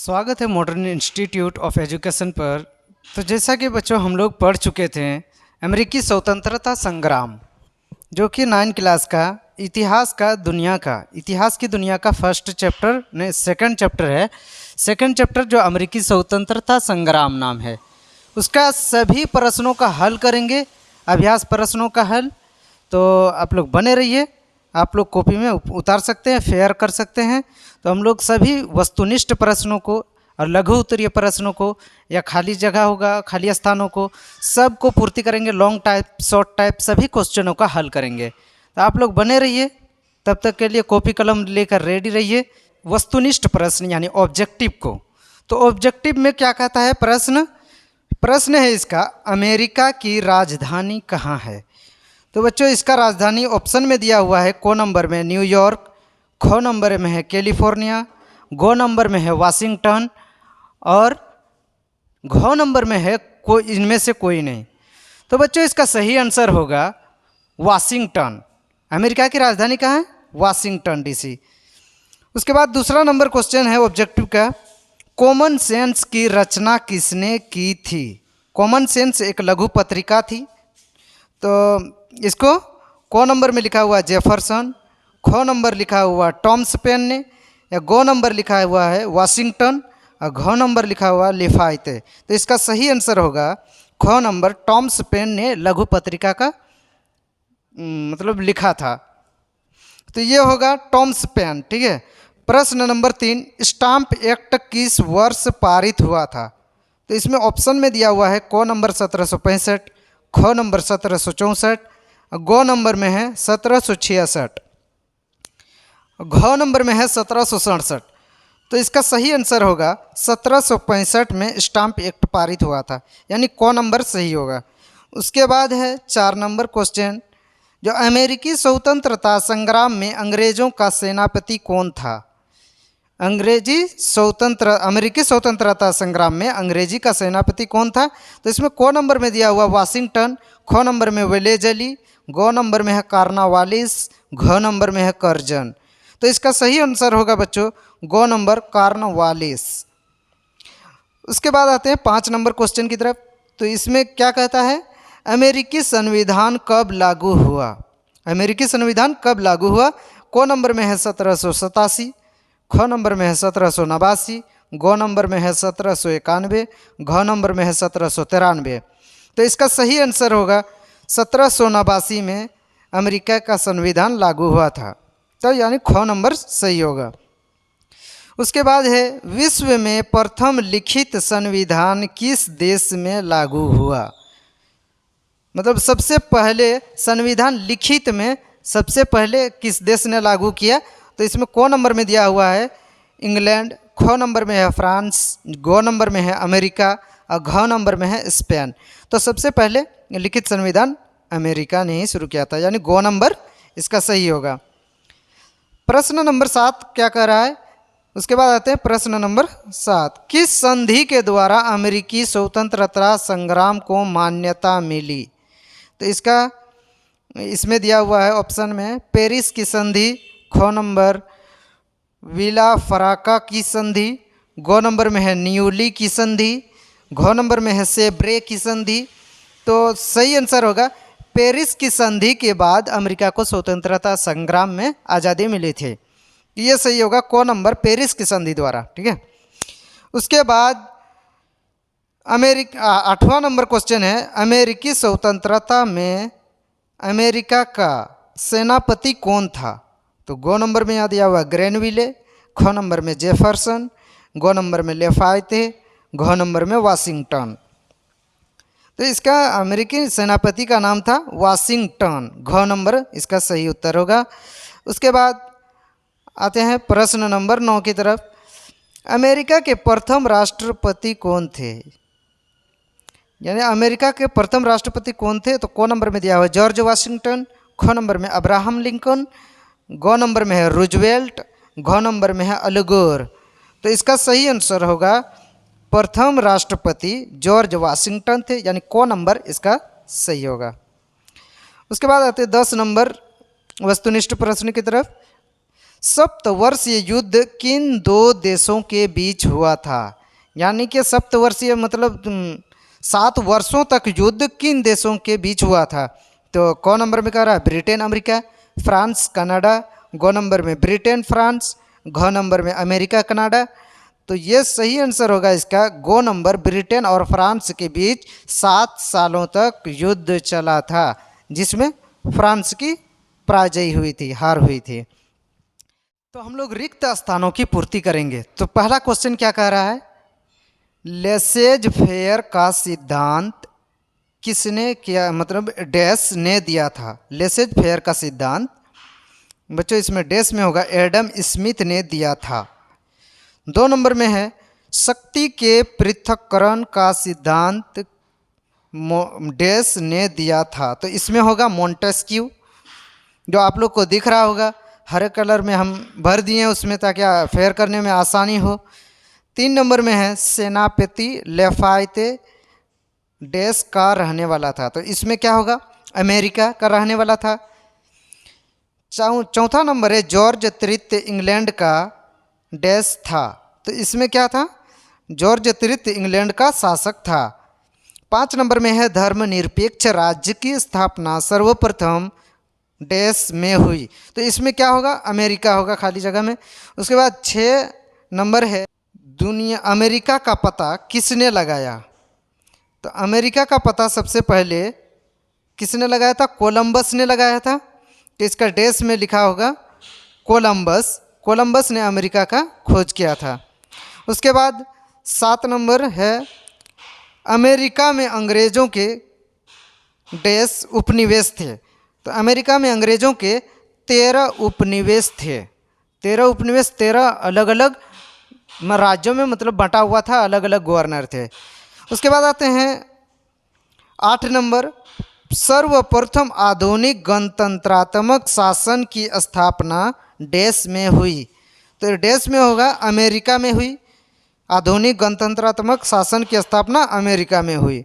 स्वागत है modern institute of education पर। तो जैसा कि बच्चों हम लोग पढ़ चुके थे अमेरिकी स्वतंत्रता संग्राम, जो कि 9 क्लास का इतिहास की दुनिया का फर्स्ट चैप्टर ने सेकंड चैप्टर है। सेकंड चैप्टर जो अमेरिकी स्वतंत्रता संग्राम नाम है, उसका सभी प्रश्नों का हल करेंगे, अभ्यास प्रश्नों का हल। तो आप लोग बने रहिए, आप लोग कॉपी में उतार सकते हैं, फेयर कर सकते हैं। तो हम लोग सभी वस्तुनिष्ठ प्रश्नों को और लघु उत्तरीय प्रश्नों को या खाली जगह होगा, खाली स्थानों को, सब को पूर्ति करेंगे। लॉन्ग टाइप, शॉर्ट टाइप सभी क्वेश्चनों का हल करेंगे। तो आप लोग बने रहिए, तब तक के लिए कॉपी कलम लेकर रेडी रहिए। वस्तुनिष्ठ प्रश्न यानी ऑब्जेक्टिव को, तो ऑब्जेक्टिव में क्या कहता है प्रश्न है इसका, अमेरिका की राजधानी कहाँ है। तो बच्चों इसका राजधानी ऑप्शन में दिया हुआ है, को नंबर में न्यूयॉर्क, ख नंबर में है कैलिफोर्निया, गो नंबर में है वाशिंगटन और घ नंबर में है कोई, इनमें से कोई नहीं। तो बच्चों इसका सही आंसर होगा वाशिंगटन। अमेरिका की राजधानी कहाँ है? Washington DC. उसके बाद दूसरा नंबर क्वेश्चन है ऑब्जेक्टिव का, कॉमन सेंस की रचना किसने की थी। कॉमन सेंस एक लघु पत्रिका थी। तो इसको को नंबर में लिखा हुआ जेफरसन, ख नंबर लिखा हुआ टॉमस पेन ने, या गो नंबर लिखा हुआ है वाशिंगटन और घ नंबर लिखा हुआ लिफायते। तो इसका सही आंसर होगा ख नंबर, टॉमस पेन ने लघु पत्रिका का मतलब लिखा था। तो ये होगा टॉमस पेन, ठीक है। प्रश्न नंबर 3, स्टाम्प एक्ट किस वर्ष पारित हुआ था। तो इसमें ऑप्शन में दिया हुआ है, को नंबर 1765, ख नंबर 1764, गो नंबर में है 1766, घ नंबर में है 1767। तो इसका सही आंसर होगा 1765 में स्टाम्प एक्ट पारित हुआ था, यानी को नंबर सही होगा। उसके बाद है 4 नंबर क्वेश्चन, जो अमेरिकी स्वतंत्रता संग्राम में अंग्रेजों का सेनापति कौन था। अमेरिकी स्वतंत्रता संग्राम में अंग्रेजी का सेनापति कौन था। तो इसमें को नंबर में दिया हुआ वाशिंगटन, ख नंबर में वेलेजली, गो नंबर में है कार्नवालिस, घ नंबर में है कर्जन। तो इसका सही आंसर होगा बच्चों गो नंबर कार्नवालिस। उसके बाद आते हैं 5 नंबर क्वेश्चन की तरफ। तो इसमें क्या कहता है, अमेरिकी संविधान कब लागू हुआ। अमेरिकी संविधान कब लागू हुआ। को नंबर में है 1787, ख नंबर में है 1789, गो नंबर में है 1791, घ नंबर में है 1793। तो इसका सही आंसर होगा 1789 में अमेरिका का संविधान लागू हुआ था। तो यानी ख नंबर सही होगा। उसके बाद है, विश्व में प्रथम लिखित संविधान किस देश में लागू हुआ। मतलब सबसे पहले संविधान लिखित में सबसे पहले किस देश ने लागू किया। तो इसमें को नंबर में दिया हुआ है इंग्लैंड, ख नंबर में है फ्रांस, गो नंबर में है अमेरिका और घ नंबर में है स्पेन। तो सबसे पहले लिखित संविधान अमेरिका ने ही शुरू किया था, यानी गो नंबर इसका सही होगा। प्रश्न नंबर 7 क्या कह रहा है, उसके बाद आते हैं प्रश्न नंबर 7, किस संधि के द्वारा अमेरिकी स्वतंत्रता संग्राम को मान्यता मिली। तो इसमें दिया हुआ है ऑप्शन में, पेरिस की संधि, ख नंबर विला फराका की संधि, गो नंबर में है न्यूली की संधि, घ नंबर में है सेब्रे की संधि। तो सही आंसर होगा पेरिस की संधि के बाद अमेरिका को स्वतंत्रता संग्राम में आज़ादी मिली थी। ये सही होगा को नंबर, पेरिस की संधि द्वारा, ठीक है। उसके बाद 8वां नंबर क्वेश्चन है, अमेरिकी स्वतंत्रता में अमेरिका का सेनापति कौन था। तो गो नंबर में याद दिया हुआ ग्रेनविले, ख नंबर में जेफरसन, गो नंबर में लेफायते, घ नंबर में वाशिंगटन। तो इसका अमेरिकी सेनापति का नाम था वाशिंगटन, घ नंबर इसका सही उत्तर होगा। उसके बाद आते हैं प्रश्न नंबर 9 की तरफ, अमेरिका के प्रथम राष्ट्रपति कौन थे। यानी अमेरिका के प्रथम राष्ट्रपति कौन थे। तो को नंबर में दिया हुआ जॉर्ज वाशिंगटन, ख नंबर में अब्राहम लिंकन, गो नंबर में है रूजवेल्ट, घ नंबर में है अल गोर। तो इसका सही आंसर होगा प्रथम राष्ट्रपति जॉर्ज वाशिंगटन थे, यानी को नंबर इसका सही होगा। उसके बाद आते हैं 10 नंबर वस्तुनिष्ठ प्रश्न की तरफ, सप्तवर्षीय युद्ध किन दो देशों के बीच हुआ था? यानी कि सप्तवर्षीय मतलब 7 वर्षों तक युद्ध किन देशों के बीच हुआ था? तो क नंबर में कह रहा है ब्रिटेन अमेरिका, फ्रांस कनाडा, ग नंबर में ब्रिटेन फ्रांस, घ नंबर में अमेरिका कनाडा। तो ये सही आंसर होगा इसका गो नंबर, ब्रिटेन और फ्रांस के बीच 7 सालों तक युद्ध चला था, जिसमें फ्रांस की पराजय हुई थी, हार हुई थी। तो हम लोग रिक्त स्थानों की पूर्ति करेंगे। तो पहला क्वेश्चन क्या कह रहा है? लेसेज फेयर का सिद्धांत किसने किया, मतलब डैश ने दिया था? लेसेज फेयर का सिद्धांत बच्चों इसमें डैश में होगा, एडम स्मिथ ने दिया था। 2 नंबर में है शक्ति के पृथक्करण का सिद्धांत डैश ने दिया था। तो इसमें होगा मोंटेस्क्यू, जो आप लोग को दिख रहा होगा, हरे कलर में हम भर दिए हैं उसमें ताकि फेयर करने में आसानी हो। 3 नंबर में है सेनापति लेफायते डैश का रहने वाला था। तो इसमें क्या होगा? अमेरिका का रहने वाला था। चौथा नंबर है जॉर्ज तृतीय इंग्लैंड का डैश था। तो इसमें क्या था? जॉर्ज तृतीय इंग्लैंड का शासक था। 5 नंबर में है धर्मनिरपेक्ष राज्य की स्थापना सर्वप्रथम डैश में हुई। तो इसमें क्या होगा? अमेरिका होगा खाली जगह में। उसके बाद 6 नंबर है दुनिया अमेरिका का पता किसने लगाया? तो अमेरिका का पता सबसे पहले किसने लगाया था? कोलंबस ने लगाया था। तो इसका डैश में लिखा होगा कोलंबस। कोलंबस ने अमेरिका का खोज किया था। उसके बाद 7 नंबर है अमेरिका में अंग्रेज़ों के डैश उपनिवेश थे। तो अमेरिका में अंग्रेज़ों के 13 उपनिवेश थे। 13 उपनिवेश 13 अलग अलग राज्यों में मतलब बंटा हुआ था, अलग अलग गवर्नर थे। उसके बाद आते हैं 8 नंबर, सर्वप्रथम आधुनिक गणतंत्रात्मक शासन की स्थापना डैश में हुई। तो डैश में होगा अमेरिका में हुई। आधुनिक गणतंत्रात्मक शासन की स्थापना अमेरिका में हुई।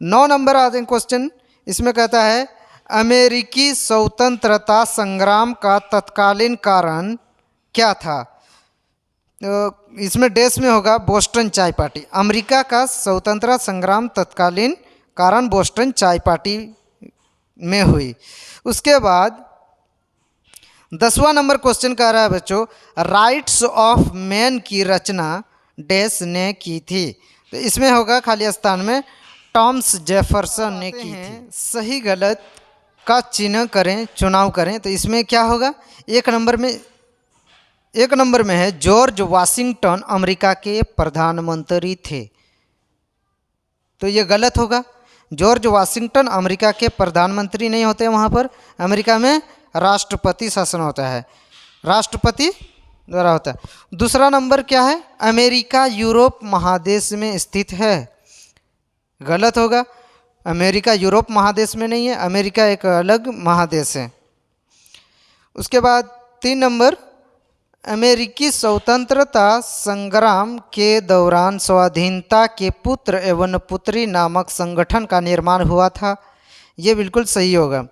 9 नंबर आते हैं क्वेश्चन, इसमें कहता है अमेरिकी स्वतंत्रता संग्राम का तत्कालीन कारण क्या था? तो इसमें डैश में होगा बोस्टन चाय पार्टी। अमेरिका का स्वतंत्रता संग्राम तत्कालीन कारण बोस्टन चाय पार्टी में हुई। उसके बाद 10वां नंबर क्वेश्चन कह रहा है बच्चों राइट्स ऑफ मैन की रचना डैश ने की थी। तो इसमें होगा खाली स्थान में टॉमस जेफरसन ने की थी। सही गलत का चिन्ह करें, चुनाव करें। तो इसमें क्या होगा? 1 नंबर में है जॉर्ज वाशिंगटन अमेरिका के प्रधानमंत्री थे। तो ये गलत होगा। जॉर्ज वाशिंगटन अमेरिका के प्रधानमंत्री नहीं होते, वहाँ पर अमेरिका में राष्ट्रपति शासन होता है, राष्ट्रपति द्वारा होता है। दूसरा नंबर क्या है? अमेरिका यूरोप महादेश में स्थित है। गलत होगा। अमेरिका यूरोप महादेश में नहीं है, अमेरिका एक अलग महादेश है। उसके बाद 3 नंबर अमेरिकी स्वतंत्रता संग्राम के दौरान स्वाधीनता के पुत्र एवं पुत्री नामक संगठन का निर्माण हुआ था। ये बिल्कुल सही होगा,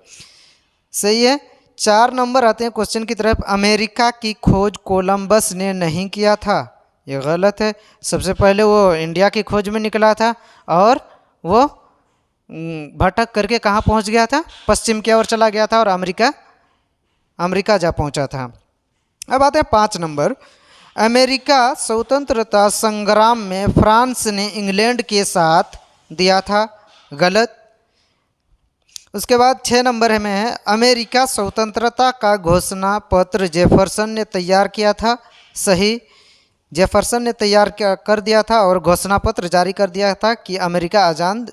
सही है। 4 नंबर आते हैं क्वेश्चन की तरफ, अमेरिका की खोज कोलंबस ने नहीं किया था। ये गलत है। सबसे पहले वो इंडिया की खोज में निकला था और वो भटक करके कहाँ पहुँच गया था? पश्चिम की ओर चला गया था और अमेरिका जा पहुँचा था। अब आते हैं 5 नंबर, अमेरिका स्वतंत्रता संग्राम में फ्रांस ने इंग्लैंड के साथ दिया था। गलत। उसके बाद 6 नंबर में है अमेरिका स्वतंत्रता का घोषणा पत्र जेफरसन ने तैयार किया था। सही। जेफरसन ने तैयार कर दिया था और घोषणा पत्र जारी कर दिया था कि अमेरिका आज़ाद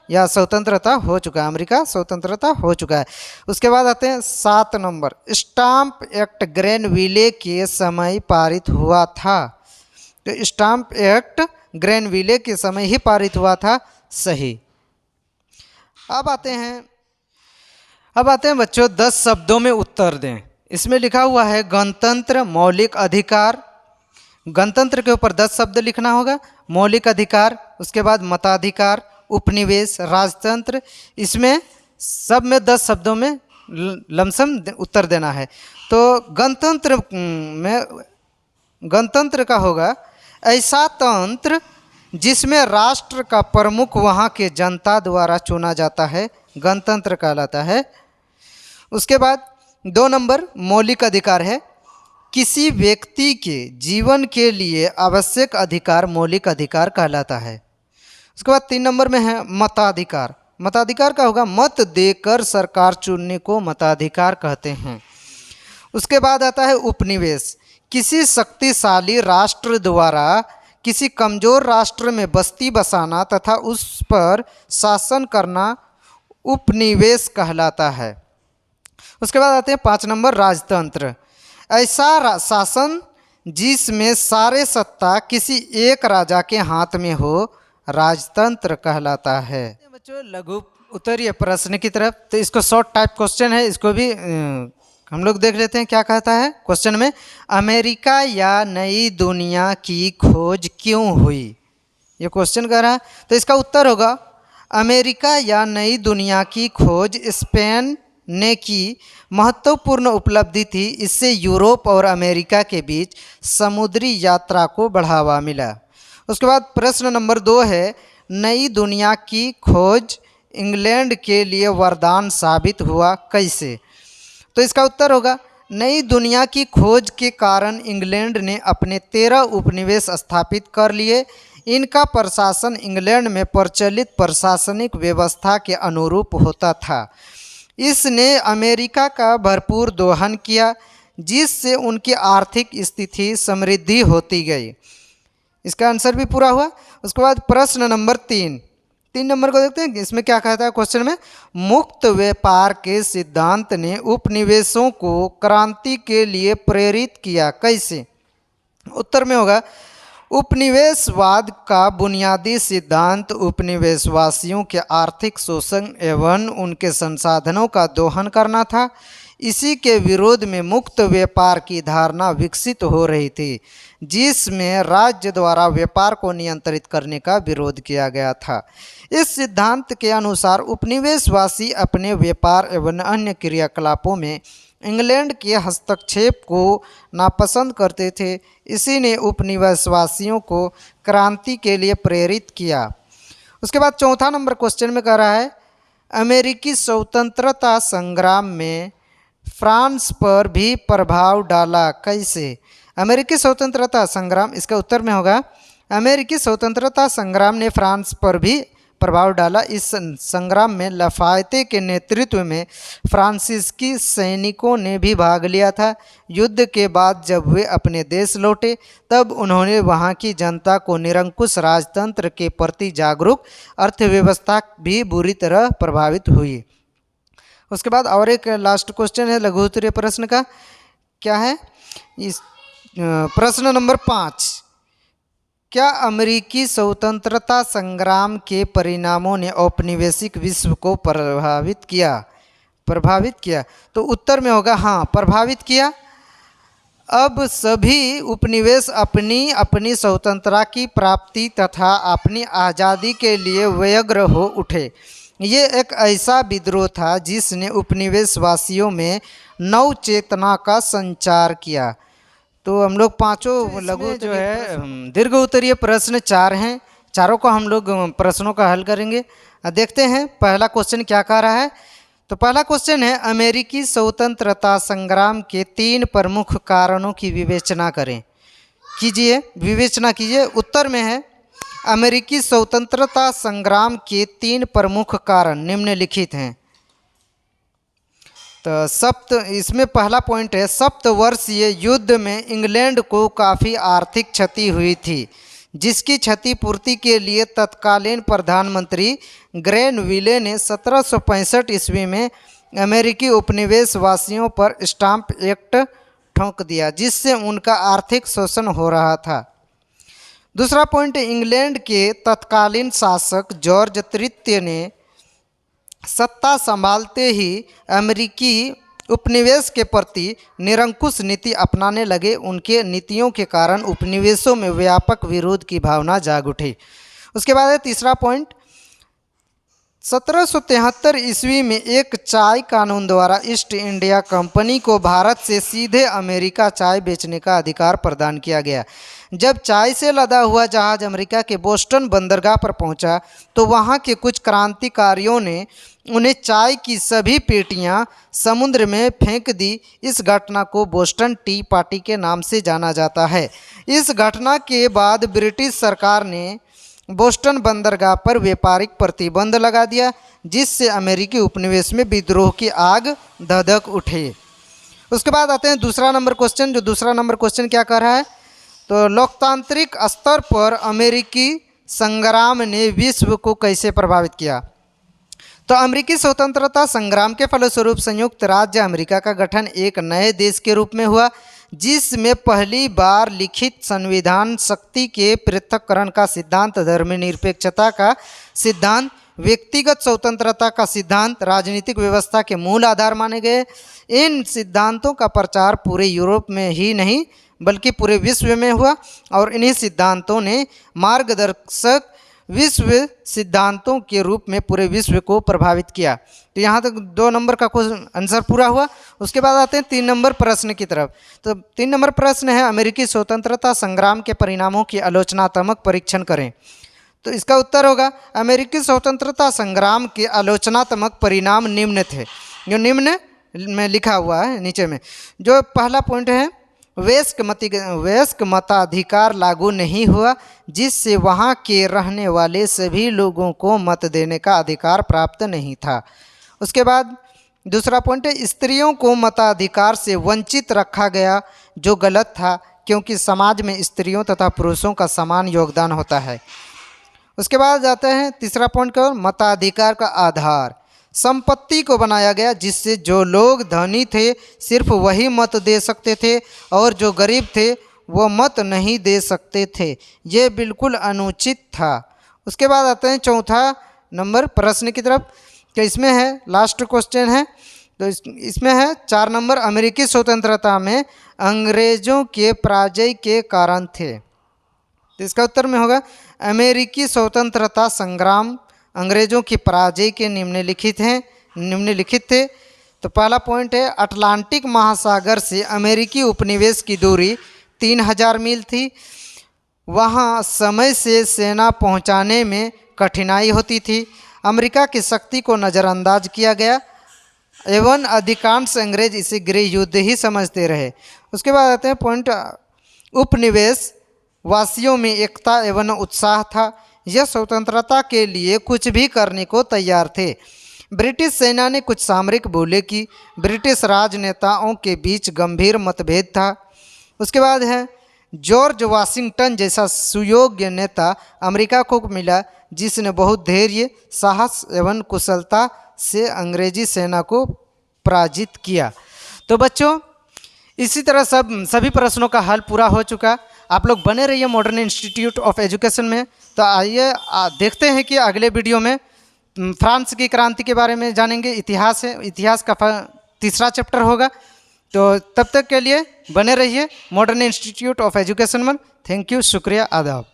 या स्वतंत्रता हो चुका है, अमेरिका स्वतंत्रता हो चुका है। उसके बाद आते हैं 7 नंबर, स्टाम्प एक्ट ग्रेनविले के समय पारित हुआ था। तो स्टाम्प एक्ट ग्रेनविले के समय ही पारित हुआ था। सही। अब आते हैं बच्चों 10 शब्दों में उत्तर दें। इसमें लिखा हुआ है गणतंत्र, मौलिक अधिकार। गणतंत्र के ऊपर 10 शब्द लिखना होगा। मौलिक अधिकार, उसके बाद मताधिकार, उपनिवेश, राजतंत्र। इसमें सब में 10 शब्दों में लमसम उत्तर देना है। तो गणतंत्र का होगा ऐसा तंत्र जिसमें राष्ट्र का प्रमुख वहाँ के जनता द्वारा चुना जाता है, गणतंत्र कहलाता है। उसके बाद 2 नंबर मौलिक अधिकार है, किसी व्यक्ति के जीवन के लिए आवश्यक अधिकार मौलिक अधिकार कहलाता है। उसके बाद 3 नंबर में है मताधिकार। मताधिकार का होगा मत देकर सरकार चुनने को मताधिकार कहते हैं। उसके बाद आता है उपनिवेश, किसी शक्तिशाली राष्ट्र द्वारा किसी कमज़ोर राष्ट्र में बस्ती बसाना तथा उस पर शासन करना उपनिवेश कहलाता है। उसके बाद आते हैं 5 नंबर राजतंत्र, ऐसा शासन जिसमें सारे सत्ता किसी एक राजा के हाथ में हो, राजतंत्र कहलाता है। बच्चों लघु उत्तरीय प्रश्न की तरफ, तो इसको शॉर्ट टाइप क्वेश्चन है, इसको भी हम लोग देख लेते हैं क्या कहता है क्वेश्चन में। अमेरिका या नई दुनिया की खोज क्यों हुई, ये क्वेश्चन कह रहा है। तो इसका उत्तर होगा अमेरिका या नई दुनिया की खोज स्पेन ने की महत्वपूर्ण उपलब्धि थी। इससे यूरोप और अमेरिका के बीच समुद्री यात्रा को बढ़ावा मिला। उसके बाद प्रश्न नंबर 2 है, नई दुनिया की खोज इंग्लैंड के लिए वरदान साबित हुआ कैसे। तो इसका उत्तर होगा नई दुनिया की खोज के कारण इंग्लैंड ने अपने 13 उपनिवेश स्थापित कर लिए। इनका प्रशासन इंग्लैंड में प्रचलित प्रशासनिक व्यवस्था के अनुरूप होता था। इसने अमेरिका का भरपूर दोहन किया, जिससे उनकी आर्थिक स्थिति समृद्धि होती गई। इसका आंसर भी पूरा हुआ। उसके बाद प्रश्न नंबर 3 नंबर को देखते हैं, इसमें क्या कहता है क्वेश्चन में। मुक्त व्यापार के सिद्धांत ने उपनिवेशों को क्रांति के लिए प्रेरित किया कैसे। उत्तर में होगा उपनिवेशवाद का बुनियादी सिद्धांत उपनिवेशवासियों के आर्थिक शोषण एवं उनके संसाधनों का दोहन करना था। इसी के विरोध में मुक्त व्यापार की धारणा विकसित हो रही थी, जिसमें राज्य द्वारा व्यापार को नियंत्रित करने का विरोध किया गया था। इस सिद्धांत के अनुसार उपनिवेशवासी अपने व्यापार एवं अन्य क्रियाकलापों में इंग्लैंड के हस्तक्षेप को नापसंद करते थे। इसी ने उपनिवेशवासियों को क्रांति के लिए प्रेरित किया। उसके बाद 4 नंबर क्वेश्चन में कह रहा है, अमेरिकी स्वतंत्रता संग्राम में फ्रांस पर भी प्रभाव डाला कैसे। अमेरिकी स्वतंत्रता संग्राम, इसका उत्तर में होगा अमेरिकी स्वतंत्रता संग्राम ने फ्रांस पर भी प्रभाव डाला। इस संग्राम में लफायते के नेतृत्व में फ्रांसीसी सैनिकों ने भी भाग लिया था। युद्ध के बाद जब वे अपने देश लौटे, तब उन्होंने वहां की जनता को निरंकुश राजतंत्र के प्रति जागरूक, अर्थव्यवस्था भी बुरी तरह प्रभावित हुई। उसके बाद और एक लास्ट क्वेश्चन है लघु उत्तरीय प्रश्न का, क्या है इस प्रश्न नंबर 5, क्या अमेरिकी स्वतंत्रता संग्राम के परिणामों ने औपनिवेशिक विश्व को प्रभावित किया। तो उत्तर में होगा हाँ, प्रभावित किया। अब सभी उपनिवेश अपनी अपनी स्वतंत्रता की प्राप्ति तथा अपनी आज़ादी के लिए व्यग्र हो उठे। ये एक ऐसा विद्रोह था जिसने उपनिवेशवासियों में नव चेतना का संचार किया। तो हम लोग 5 लघु जो है दीर्घ उत्तरीय प्रश्न 4 हैं, चारों को हम लोग प्रश्नों का हल करेंगे। देखते हैं पहला क्वेश्चन क्या कह रहा है। तो पहला क्वेश्चन है, अमेरिकी स्वतंत्रता संग्राम के 3 प्रमुख कारणों की विवेचना करें। विवेचना कीजिए। उत्तर में है, अमेरिकी स्वतंत्रता संग्राम के 3 प्रमुख कारण निम्नलिखित हैं। तो इसमें पहला पॉइंट है, सप्तवर्षीय युद्ध में इंग्लैंड को काफ़ी आर्थिक क्षति हुई थी, जिसकी क्षतिपूर्ति के लिए तत्कालीन प्रधानमंत्री ग्रेनविले ने 1765 ईस्वी में अमेरिकी उपनिवेशवासियों पर स्टाम्प एक्ट ठोक दिया, जिससे उनका आर्थिक शोषण हो रहा था। दूसरा पॉइंट, इंग्लैंड के तत्कालीन शासक जॉर्ज तृतीय ने सत्ता संभालते ही अमेरिकी उपनिवेश के प्रति निरंकुश नीति अपनाने लगे। उनके नीतियों के कारण उपनिवेशों में व्यापक विरोध की भावना जाग उठी। उसके बाद है तीसरा पॉइंट, 1773 ईस्वी में एक चाय कानून द्वारा ईस्ट इंडिया कंपनी को भारत से सीधे अमेरिका चाय बेचने का अधिकार प्रदान किया गया। जब चाय से लदा हुआ जहाज़ अमेरिका के बोस्टन बंदरगाह पर पहुंचा तो वहां के कुछ क्रांतिकारियों ने उन्हें चाय की सभी पेटियां समुद्र में फेंक दी। इस घटना को बोस्टन टी पार्टी के नाम से जाना जाता है। इस घटना के बाद ब्रिटिश सरकार ने बोस्टन बंदरगाह पर व्यापारिक प्रतिबंध लगा दिया, जिससे अमेरिकी उपनिवेश में विद्रोह की आग धधक उठे। उसके बाद आते हैं दूसरा नंबर क्वेश्चन। जो दूसरा नंबर क्वेश्चन क्या कर रहा है, तो लोकतांत्रिक स्तर पर अमेरिकी संग्राम ने विश्व को कैसे प्रभावित किया। तो अमेरिकी स्वतंत्रता संग्राम के फलस्वरूप संयुक्त राज्य अमेरिका का गठन एक नए देश के रूप में हुआ, जिसमें पहली बार लिखित संविधान, शक्ति के पृथक्करण का सिद्धांत, धर्मनिरपेक्षता का सिद्धांत, व्यक्तिगत स्वतंत्रता का सिद्धांत राजनीतिक व्यवस्था के मूल आधार माने गए। इन सिद्धांतों का प्रचार पूरे यूरोप में ही नहीं बल्कि पूरे विश्व में हुआ और इन्हीं सिद्धांतों ने मार्गदर्शक विश्व सिद्धांतों के रूप में पूरे विश्व को प्रभावित किया। तो यहाँ तक 2 नंबर का क्वेश्चन आंसर पूरा हुआ। उसके बाद आते हैं 3 नंबर प्रश्न की तरफ। तो 3 नंबर प्रश्न है, अमेरिकी स्वतंत्रता संग्राम के परिणामों की आलोचनात्मक परीक्षण करें। तो इसका उत्तर होगा, अमेरिकी स्वतंत्रता संग्राम के आलोचनात्मक परिणाम निम्न थे। जो निम्न में लिखा हुआ है नीचे में, जो पहला पॉइंट है, वयस्क मताधिकार लागू नहीं हुआ, जिससे वहाँ के रहने वाले सभी लोगों को मत देने का अधिकार प्राप्त नहीं था। उसके बाद दूसरा पॉइंट है, स्त्रियों को मताधिकार से वंचित रखा गया, जो गलत था क्योंकि समाज में स्त्रियों तथा पुरुषों का समान योगदान होता है। उसके बाद जाते हैं तीसरा पॉइंट का, मताधिकार का आधार संपत्ति को बनाया गया, जिससे जो लोग धनी थे सिर्फ वही मत दे सकते थे और जो गरीब थे वो मत नहीं दे सकते थे। ये बिल्कुल अनुचित था। उसके बाद आते हैं चौथा नंबर प्रश्न की तरफ। तो इसमें है, लास्ट क्वेश्चन है, तो इसमें है 4 नंबर, अमेरिकी स्वतंत्रता में अंग्रेज़ों के पराजय के कारण थे। तो इसका उत्तर में होगा, अमेरिकी स्वतंत्रता संग्राम अंग्रेज़ों की पराजय के निम्नलिखित थे। तो पहला पॉइंट है, अटलांटिक महासागर से अमेरिकी उपनिवेश की दूरी 3000 मील थी। वहाँ समय से सेना पहुँचाने में कठिनाई होती थी। अमेरिका की शक्ति को नज़रअंदाज किया गया एवं अधिकांश अंग्रेज इसे गृह युद्ध ही समझते रहे। उसके बाद आते हैं पॉइंट, उपनिवेश वासियों में एकता एवं उत्साह था। यह स्वतंत्रता के लिए कुछ भी करने को तैयार थे। ब्रिटिश सेना ने कुछ सामरिक भूलें की। ब्रिटिश राजनेताओं के बीच गंभीर मतभेद था। उसके बाद है, जॉर्ज वाशिंगटन जैसा सुयोग्य नेता अमेरिका को मिला, जिसने बहुत धैर्य, साहस एवं कुशलता से अंग्रेजी सेना को पराजित किया। तो बच्चों, इसी तरह सभी प्रश्नों का हल पूरा हो चुका। आप लोग बने रहिए मॉडर्न इंस्टीट्यूट ऑफ एजुकेशन में। तो आइए देखते हैं कि अगले वीडियो में फ्रांस की क्रांति के बारे में जानेंगे। इतिहास है, इतिहास का 3रा चैप्टर होगा। तो तब तक के लिए बने रहिए मॉडर्न इंस्टीट्यूट ऑफ एजुकेशन में। थैंक यू, शुक्रिया, आदाब।